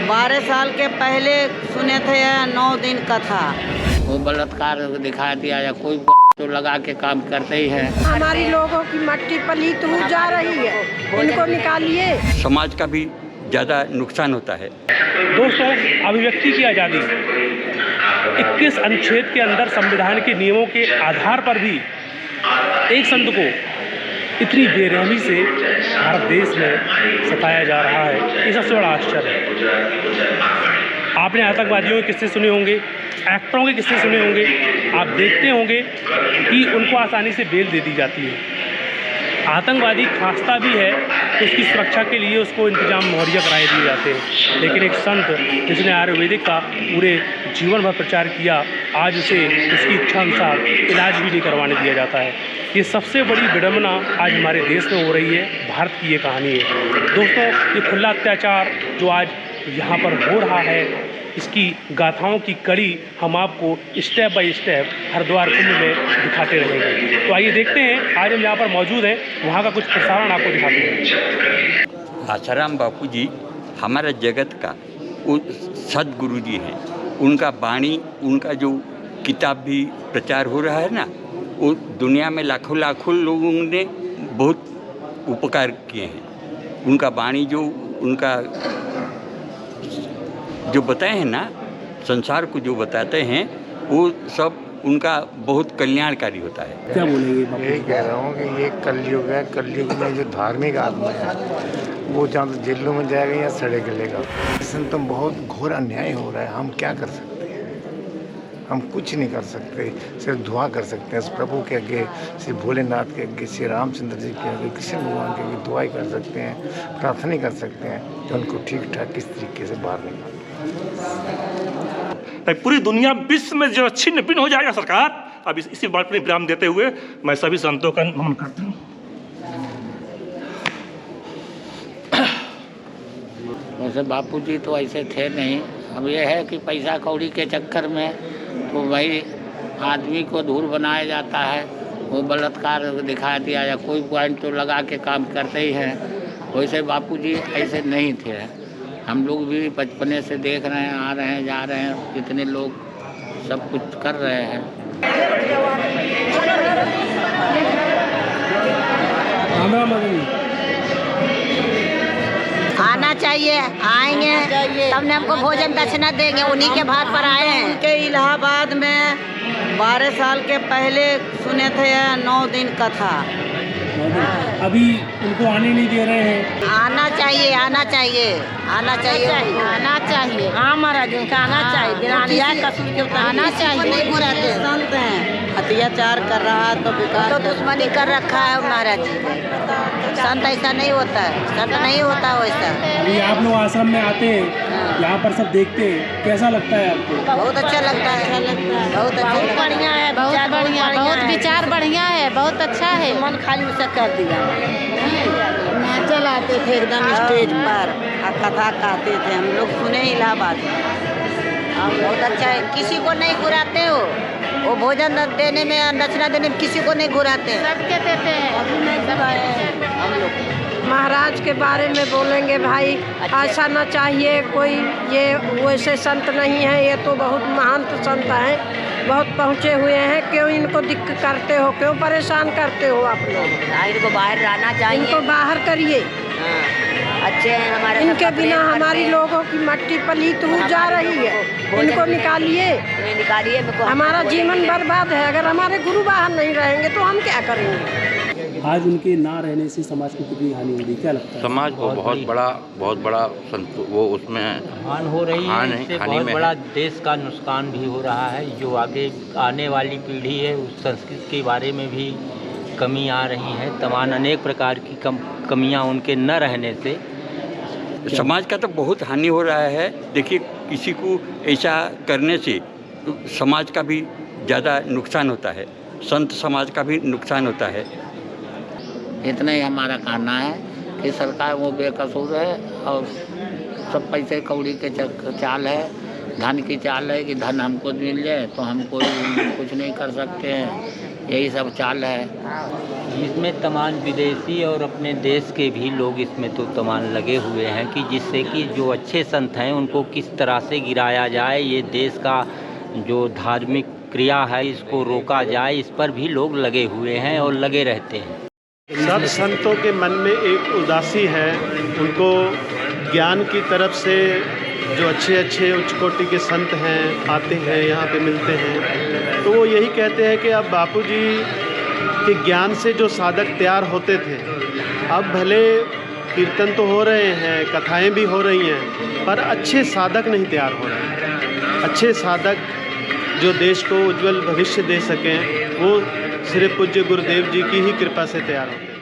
12 साल के पहले सुने थे 9 दिन का था। वो बलात्कार दिखा दिया या कोई तो लगा के काम करते ही हैं। हमारी लोगों की मट्टी पलीत हो जा रही है, इनको निकालिए। समाज का भी ज़्यादा नुकसान होता है। दोस्तों, अभिव्यक्ति की आज़ादी 21 अनुच्छेद के अंदर संविधान के नियमों के आधार पर भी एक संत को इतनी बेरहमी से भारत देश में सताया जा रहा है, ये सबसे बड़ा आश्चर्य है। आपने आतंकवादियों के किस्से सुने होंगे, एक्टरों के किस्से सुने होंगे, आप देखते होंगे कि उनको आसानी से बेल दे दी जाती है। आतंकवादी खांसता भी है तो उसकी सुरक्षा के लिए उसको इंतजाम मुहैया कराए दिए जाते हैं, लेकिन एक संत जिसने आयुर्वेदिक का पूरे जीवन भर प्रचार किया, आज उसे उसकी इच्छा अनुसार इलाज भी नहीं करवाने दिया जाता है। ये सबसे बड़ी विडंबना आज हमारे देश में हो रही है। भारत की ये कहानी है दोस्तों। ये खुला अत्याचार जो आज यहाँ पर हो रहा है, इसकी गाथाओं की कड़ी हम आपको स्टेप बाय स्टेप हरिद्वार कुंभ में दिखाते रहेंगे। तो आइए देखते हैं, आज हम यहाँ पर मौजूद हैं, वहाँ का कुछ प्रसारण आपको दिखाते हैं। आसाराम बापू जी हमारा जगत का सदगुरु जी हैं। उनका वाणी, उनका जो किताब भी प्रचार हो रहा है ना, वो दुनिया में लाखों लाखों लोगों ने बहुत उपकार किए हैं। उनका वाणी जो उनका जो बताए हैं ना, संसार को जो बताते हैं, वो सब उनका बहुत कल्याणकारी होता है। क्या बोलेंगे? यही कह रहा हूँ कि ये कलयुग है। कलयुग में जो धार्मिक आदमी है वो जहाँ तो जेलों में जाएगा या सड़े गलेगा। इसमें तो बहुत घोर अन्याय हो रहा है। हम क्या कर सकते हैं? हम कुछ नहीं कर सकते, सिर्फ दुआ कर सकते हैं इस प्रभु के आगे, श्री भोलेनाथ के आगे, श्री रामचंद्र जी के आगे, कृष्ण भगवान के आगे दुआई कर सकते हैं, प्रार्थना कर सकते हैं कि उनको ठीक ठाक किस तरीके से बाहर निकालें। पूरी दुनिया विश्व में जो छिन्न भिन्न हो जाएगा सरकार। अब इसी बात पर विराम देते हुए मैं सभी संतों का नमन करता हूँ। वैसे बापू जी तो ऐसे थे नहीं। अब यह है कि पैसा कौड़ी के चक्कर में तो भाई आदमी को धूल बनाया जाता है। वो बलात्कार दिखा दिया या कोई पॉइंट तो लगा के काम करते ही हैं। वैसे बापू जी ऐसे नहीं थे। हम लोग भी बचपने से देख रहे हैं, आ रहे हैं, जा रहे हैं, कितने लोग सब कुछ कर रहे हैं। आना चाहिए, आएंगे तब ने हमको भोजन दक्षिणा देंगे। उन्हीं के भात पर आए हैं। उनके इलाहाबाद में 12 साल के पहले सुने थे 9 दिन का था। अभी उनको आने नहीं दे रहे हैं। आना चाहिए, आना चाहिए, आना चाहिए, आना चाहिए। हाँ महाराज, उनका आना चाहिए। बिना अन्याय कसूर के आना चाहिए। नहीं बुराते संत हैं, अत्याचार कर रहा तो विकास तो दुश्मनी कर रखा है महाराज जी। संत ऐसा नहीं होता है, संत नहीं होता वैसा। अभी आप लोग आश्रम में आते हैं, यहाँ पर सब देखते हैं, कैसा लगता है आपको? बहुत अच्छा लगता है, बहुत अच्छा, बहुत बढ़िया है, बहुत बढ़िया, बहुत विचार बढ़िया है, बहुत अच्छा है। मन खाली उसे कर दिया। नाचल आते थे एकदम स्टेज पर, कथा कहते थे, हम लोग सुने इलाहाबाद में। बहुत अच्छा है, किसी को नहीं घुराते हो। वो भोजन देने में, दक्षिणा देने में किसी को नहीं घुराते, सबके देते हैं। अभी नहीं घुराए हम लोग। महाराज के बारे में बोलेंगे भाई, ऐसा ना चाहिए कोई। ये वैसे संत नहीं है, ये तो बहुत महान संत हैं, बहुत पहुँचे हुए हैं। क्यों इनको दिक्कत करते हो, क्यों परेशान करते हो आप लोग? इनको बाहर लाना चाहिए, इनको बाहर करिए। अच्छे हैं हमारे। इनके बिना हमारी लोगों की मट्टी पलीत हो जा रही है, इनको निकालिए। निकालिए। हमारा जीवन बर्बाद है। अगर हमारे गुरु बाहर नहीं रहेंगे तो हम क्या करेंगे? आज उनके ना रहने से समाज को कितनी हानि हो रही, क्या लगता है? समाज को बहुत बड़ा वो उसमें हानि हो रही है। इससे बहुत बड़ा देश का नुकसान भी हो रहा है। जो आगे आने वाली पीढ़ी है, उस संस्कृति के बारे में भी कमी आ रही है। तमाम अनेक प्रकार की कमियां उनके न रहने से समाज का तो बहुत हानि हो रहा है। देखिए, किसी को ऐसा करने से समाज का भी ज़्यादा नुकसान होता है, संत समाज का भी नुकसान होता है। इतना ही हमारा कहना है कि सरकार वो बेकसूर है और सब पैसे कौड़ी के चाल है। धन की चाल है कि धन हमको मिल जाए तो हम कोई कुछ नहीं कर सकते हैं, यही सब चाल है। इसमें तमाम विदेशी और अपने देश के भी लोग इसमें तो तमाम लगे हुए हैं कि जिससे कि जो अच्छे संत हैं उनको किस तरह से गिराया जाए, ये देश का जो धार्मिक क्रिया है इसको रोका जाए, इस पर भी लोग लगे हुए हैं और लगे रहते हैं। सब संतों के मन में एक उदासी है, उनको ज्ञान की तरफ से जो अच्छे अच्छे उच्च कोटि के संत हैं आते हैं, यहाँ पे मिलते हैं, तो वो यही कहते हैं कि अब बापूजी के ज्ञान से जो साधक तैयार होते थे, अब भले कीर्तन तो हो रहे हैं, कथाएं भी हो रही हैं, पर अच्छे साधक नहीं तैयार हो रहे हैं। अच्छे साधक जो देश को उज्जवल भविष्य दे सकें वो सिर्फ पूज्य गुरुदेव जी की ही कृपा से तैयार होते हैं।